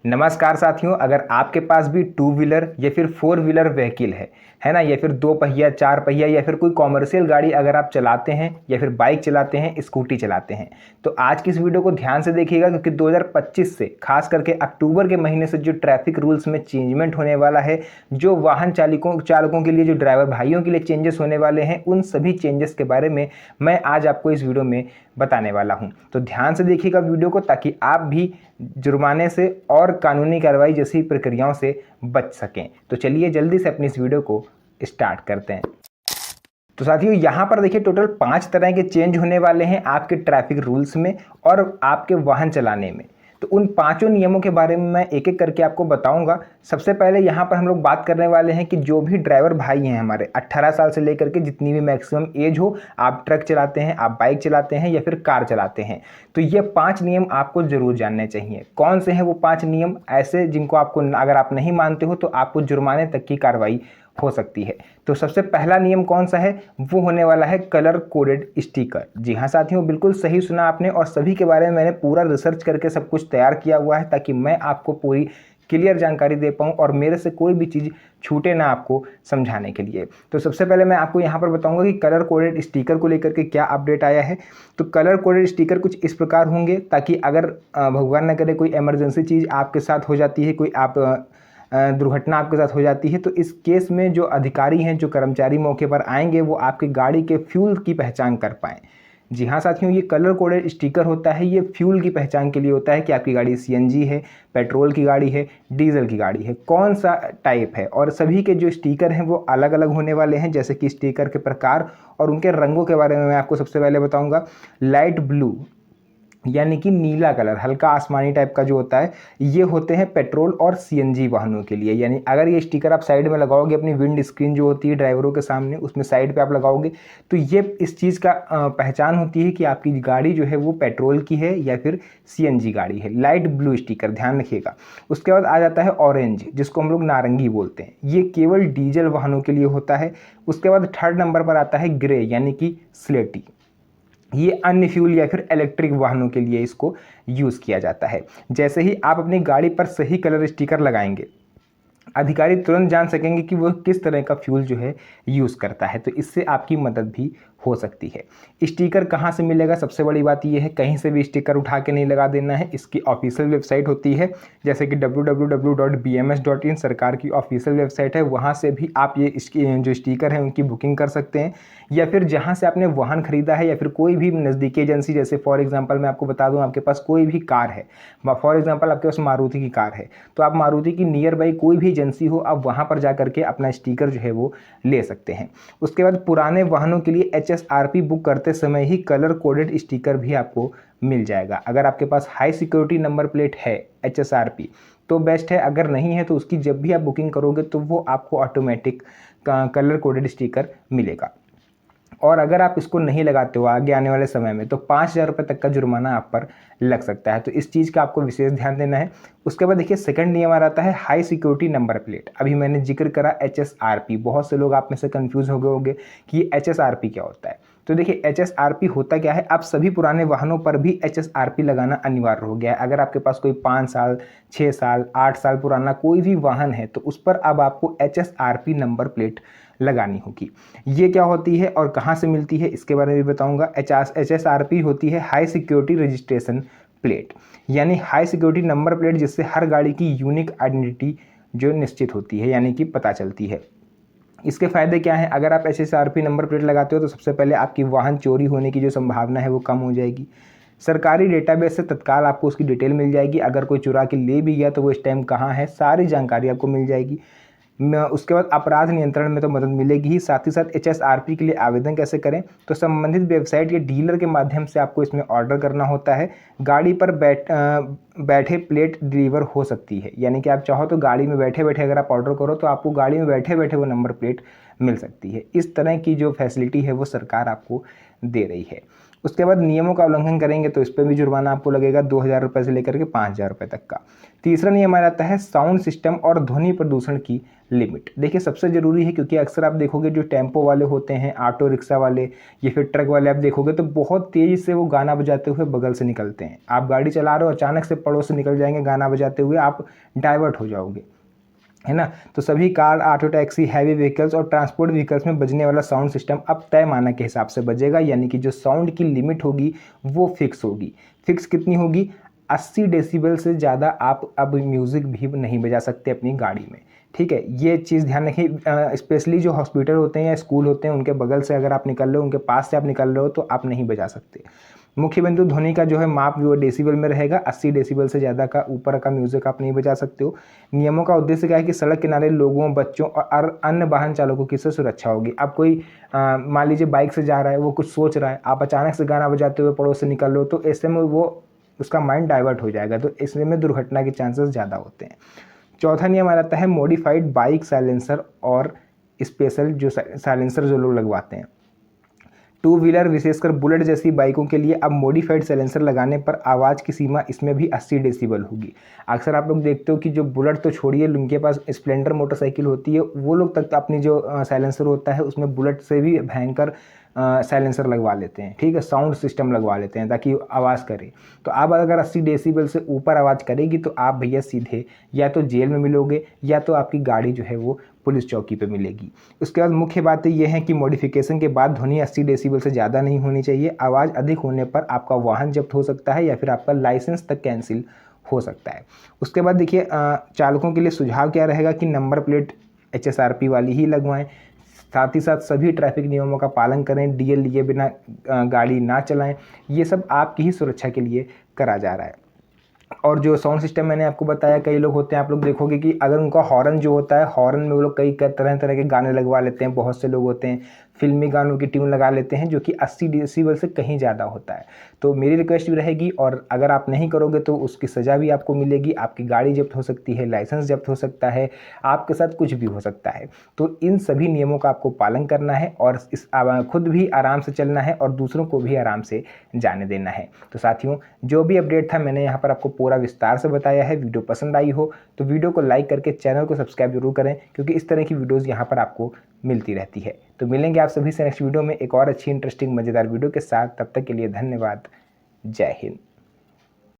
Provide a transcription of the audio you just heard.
नमस्कार साथियों, अगर आपके पास भी टू व्हीलर या फिर फोर व्हीलर व्हीकल है ना, या फिर दो पहिया, चार पहिया या फिर कोई कॉमर्शियल गाड़ी अगर आप चलाते हैं या फिर बाइक चलाते हैं, स्कूटी चलाते हैं, तो आज की इस वीडियो को ध्यान से देखिएगा क्योंकि 2025 से खास करके अक्टूबर के महीने से जो ट्रैफिक रूल्स में चेंजमेंट होने वाला है, जो वाहन चालकों के लिए, जो ड्राइवर भाइयों के लिए चेंजेस होने वाले हैं, उन सभी चेंजेस के बारे में मैं आज आपको इस वीडियो में बताने वाला हूं। तो ध्यान से देखिएगा वीडियो को ताकि आप भी जुर्माने से और कानूनी कार्रवाई जैसी प्रक्रियाओं से बच सकें। तो चलिए जल्दी से अपनी इस वीडियो को स्टार्ट करते हैं। तो साथियों, यहाँ पर देखिए टोटल 5 तरह के चेंज होने वाले हैं आपके ट्रैफिक रूल्स में और आपके वाहन चलाने में। तो उन पांचों नियमों के बारे में मैं एक एक करके आपको बताऊंगा। सबसे पहले यहाँ पर हम लोग बात करने वाले हैं कि जो भी ड्राइवर भाई हैं हमारे 18 साल से लेकर के जितनी भी मैक्सिमम एज हो, आप ट्रक चलाते हैं, आप बाइक चलाते हैं या फिर कार चलाते हैं, तो ये 5 नियम आपको जरूर जानने चाहिए। कौन से हैं वो 5 नियम ऐसे जिनको आपको, अगर आप नहीं मानते हो तो आपको जुर्माने तक की कार्रवाई हो सकती है। तो सबसे पहला नियम कौन सा है, वो होने वाला है कलर कोडेड स्टिकर। जी हाँ साथियों, बिल्कुल सही सुना आपने, और सभी के बारे में मैंने पूरा रिसर्च करके सब कुछ तैयार किया हुआ है ताकि मैं आपको पूरी क्लियर जानकारी दे पाऊँ और मेरे से कोई भी चीज़ छूटे ना आपको समझाने के लिए। तो सबसे पहले मैं आपको यहाँ पर बताऊंगा कि कलर कोडेड स्टिकर को लेकर के क्या अपडेट आया है। तो कलर कोडेड स्टिकर कुछ इस प्रकार होंगे ताकि अगर भगवान न करे कोई इमरजेंसी चीज़ आपके साथ हो जाती है, कोई आप दुर्घटना आपके साथ हो जाती है, तो इस केस में जो अधिकारी हैं, जो कर्मचारी मौके पर आएंगे, वो आपकी गाड़ी के फ्यूल की पहचान कर पाएँ। जी हाँ साथियों, ये कलर कोडेड स्टिकर होता है, ये फ्यूल की पहचान के लिए होता है कि आपकी गाड़ी सीएनजी है, पेट्रोल की गाड़ी है, डीजल की गाड़ी है, कौन सा टाइप है। और सभी के जो स्टिकर हैं वो अलग अलग होने वाले हैं, जैसे कि स्टिकर के प्रकार और उनके रंगों के बारे में मैं आपको सबसे पहले बताऊँगा। लाइट ब्लू यानी कि नीला कलर, हल्का आसमानी टाइप का जो होता है, ये होते हैं पेट्रोल और सीएनजी वाहनों के लिए। यानी अगर ये स्टिकर आप साइड में लगाओगे, अपनी विंड स्क्रीन जो होती है ड्राइवरों के सामने, उसमें साइड पे आप लगाओगे, तो ये इस चीज़ का पहचान होती है कि आपकी गाड़ी जो है वो पेट्रोल की है या फिर सीएनजी गाड़ी है। लाइट ब्लू स्टिकर, ध्यान रखिएगा। उसके बाद आ जाता है ऑरेंज, जिसको हम लोग नारंगी बोलते हैं, ये केवल डीजल वाहनों के लिए होता है। उसके बाद थर्ड नंबर पर आता है ग्रे यानी कि स्लेटी, ये अन्य फ्यूल या फिर इलेक्ट्रिक वाहनों के लिए इसको यूज़ किया जाता है। जैसे ही आप अपनी गाड़ी पर सही कलर स्टिकर लगाएंगे, अधिकारी तुरंत जान सकेंगे कि वो किस तरह का फ्यूल जो है यूज़ करता है, तो इससे आपकी मदद भी हो सकती है। स्टिकर कहाँ से मिलेगा, सबसे बड़ी बात ये है कहीं से भी स्टिकर उठा के नहीं लगा देना है। इसकी ऑफिशियल वेबसाइट होती है, जैसे कि www.bms.in सरकार की ऑफिशियल वेबसाइट है, वहाँ से भी आप ये जो स्टिकर हैं उनकी बुकिंग कर सकते हैं। या फिर जहाँ से आपने वाहन खरीदा है या फिर कोई भी नज़दीकी एजेंसी, जैसे फॉर एग्जाम्पल मैं आपको बता दूँ, आपके पास कोई भी कार है, फॉर एग्जाम्पल आपके पास मारुति की कार है, तो आप मारुति की नियर बाई कोई भी एजेंसी हो, आप वहाँ पर जा करके अपना स्टिकर जो है वो ले सकते हैं। उसके बाद पुराने वाहनों के लिए HSRP बुक करते समय ही कलर कोडेड स्टिकर भी आपको मिल जाएगा। अगर आपके पास हाई सिक्योरिटी नंबर प्लेट है HSRP तो बेस्ट है, अगर नहीं है तो उसकी जब भी आप बुकिंग करोगे तो वो आपको ऑटोमेटिक कलर कोडेड स्टिकर मिलेगा। और अगर आप इसको नहीं लगाते हो आगे आने वाले समय में, तो 5,000 रुपये तक का जुर्माना आप पर लग सकता है। तो इस चीज़ का आपको विशेष ध्यान देना है। उसके बाद देखिए सेकंड नियम आ जाता है हाई सिक्योरिटी नंबर प्लेट। अभी मैंने जिक्र करा HSRP, बहुत से लोग आप में से कंफ्यूज हो गए होंगे कि HSRP क्या होता है। तो देखिए HSRP होता क्या है, अब सभी पुराने वाहनों पर भी HSRP लगाना अनिवार्य हो गया है। अगर आपके पास कोई 5 साल, 6 साल, 8 साल पुराना कोई भी वाहन है, तो उस पर अब आपको HSRP नंबर प्लेट लगानी होगी। ये क्या होती है और कहाँ से मिलती है, इसके बारे में भी बताऊंगा। HSRP होती है हाई सिक्योरिटी रजिस्ट्रेशन प्लेट, यानी हाई सिक्योरिटी नंबर प्लेट, जिससे हर गाड़ी की यूनिक आइडेंटिटी जो निश्चित होती है, यानी कि पता चलती है। इसके फ़ायदे क्या हैं, अगर आप HSRP नंबर प्लेट लगाते हो तो सबसे पहले आपकी वाहन चोरी होने की जो संभावना है वो कम हो जाएगी। सरकारी डेटाबेस से तत्काल आपको उसकी डिटेल मिल जाएगी। अगर कोई चुरा के ले भी गया तो वो इस टाइम कहाँ है, सारी जानकारी आपको मिल जाएगी। उसके बाद अपराध नियंत्रण में तो मदद मिलेगी ही, साथ ही साथ HSRP के लिए आवेदन कैसे करें, तो संबंधित वेबसाइट या डीलर के माध्यम से आपको इसमें ऑर्डर करना होता है। गाड़ी पर बैठे प्लेट डिलीवर हो सकती है, यानी कि आप चाहो तो गाड़ी में बैठे बैठे अगर आप ऑर्डर करो तो आपको गाड़ी में बैठे बैठे वो नंबर प्लेट मिल सकती है। इस तरह की जो फैसिलिटी है वो सरकार आपको दे रही है। उसके बाद नियमों का उल्लंघन करेंगे तो इस पर भी जुर्माना आपको लगेगा 2,000 रुपये से लेकर के 5,000 रुपये तक का। तीसरा नियम आ जाता है साउंड सिस्टम और ध्वनि प्रदूषण की लिमिट। देखिए सबसे ज़रूरी है, क्योंकि अक्सर आप देखोगे जो टेम्पो वाले होते हैं, ऑटो रिक्शा वाले या फिर ट्रक वाले आप देखोगे तो बहुत तेज़ी से वो गाना बजाते हुए बगल से निकलते हैं। आप गाड़ी चला रहे हो, अचानक से पड़ोस से निकल जाएंगे गाना बजाते हुए, आप डाइवर्ट हो जाओगे, है ना। तो सभी car, auto, taxi, heavy vehicles और ट्रांसपोर्ट व्हीकल्स में बजने वाला साउंड सिस्टम अब तय मानक के हिसाब से बजेगा, यानी कि जो साउंड की लिमिट होगी वो फिक्स होगी। फिक्स कितनी होगी? 80 डेसिबल से ज़्यादा आप अब म्यूज़िक भी नहीं बजा सकते अपनी गाड़ी में, ठीक है। ये चीज़ ध्यान रखिए, स्पेशली जो हॉस्पिटल होते हैं या स्कूल होते हैं उनके बगल से अगर आप निकल रहे हो, उनके पास से आप निकल रहे हो तो आप नहीं बजा सकते। मुख्य बिंदु ध्वनि का जो है माप वो डेसिबल में रहेगा। 80 डेसिबल से ज़्यादा का ऊपर का म्यूज़िक आप नहीं बजा सकते हो। नियमों का उद्देश्य क्या है कि सड़क किनारे लोगों, बच्चों और अन्य वाहन चालकों की सुरक्षा होगी। अब कोई मान लीजिए बाइक से जा रहा है, वो कुछ सोच रहा है, आप अचानक से गाना बजाते हुए पड़ोस से निकल रहे हो, तो ऐसे में वो उसका माइंड डाइवर्ट हो जाएगा, तो इसमें दुर्घटना के चांसेस ज़्यादा होते हैं। चौथा नियम आ जाता है मॉडिफाइड बाइक साइलेंसर और स्पेशल जो साइलेंसर जो लोग लगवाते हैं। टू व्हीलर विशेषकर बुलेट जैसी बाइकों के लिए अब मॉडिफाइड साइलेंसर लगाने पर आवाज़ की सीमा इसमें भी 80 डेसिबल होगी। अक्सर आप लोग देखते हो कि जो बुलेट तो छोड़िए, उनके पास स्प्लेंडर मोटरसाइकिल होती है, वो लोग तक अपनी जो साइलेंसर होता है उसमें बुलेट से भी भयंकर साइलेंसर लगवा लेते हैं, ठीक है, साउंड सिस्टम लगवा लेते हैं ताकि आवाज़ करे। तो आप अगर 80 डेसिबल से ऊपर आवाज़ करेगी तो आप भैया सीधे या तो जेल में मिलोगे या तो आपकी गाड़ी जो है वो पुलिस चौकी पे मिलेगी। उसके बाद मुख्य बातें ये हैं कि मॉडिफिकेशन के बाद ध्वनि 80 डेसिबल से ज़्यादा नहीं होनी चाहिए। आवाज़ अधिक होने पर आपका वाहन जब्त हो सकता है या फिर आपका लाइसेंस तक कैंसिल हो सकता है। उसके बाद देखिए चालकों के लिए सुझाव क्या रहेगा कि नंबर प्लेट HSRP वाली ही लगवाएं। साथ ही साथ सभी ट्रैफिक नियमों का पालन करें, DL लिए बिना गाड़ी ना चलाएं। ये सब आपकी ही सुरक्षा के लिए करा जा रहा है। और जो साउंड सिस्टम मैंने आपको बताया, कई लोग होते हैं, आप लोग देखोगे कि अगर उनका हॉर्न जो होता है, हॉर्न में वो लोग कई तरह तरह के गाने लगवा लेते हैं। बहुत से लोग होते हैं फिल्मी गानों की ट्यून लगा लेते हैं जो कि 80 डेसिबल से कहीं ज़्यादा होता है। तो मेरी रिक्वेस्ट भी रहेगी, और अगर आप नहीं करोगे तो उसकी सज़ा भी आपको मिलेगी। आपकी गाड़ी जब्त हो सकती है, लाइसेंस जब्त हो सकता है, आपके साथ कुछ भी हो सकता है। तो इन सभी नियमों का आपको पालन करना है और खुद भी आराम से चलना है और दूसरों को भी आराम से जाने देना है। तो साथियों, जो भी अपडेट था मैंने यहाँ पर आपको पूरा विस्तार से बताया है। वीडियो पसंद आई हो तो वीडियो को लाइक करके चैनल को सब्सक्राइब जरूर करें, क्योंकि इस तरह की वीडियोज़ यहाँ पर आपको मिलती रहती है। तो मिलेंगे आप सभी से नेक्स्ट वीडियो में एक और अच्छी इंटरेस्टिंग मज़ेदार वीडियो के साथ। तब तक के लिए धन्यवाद। जय हिंद।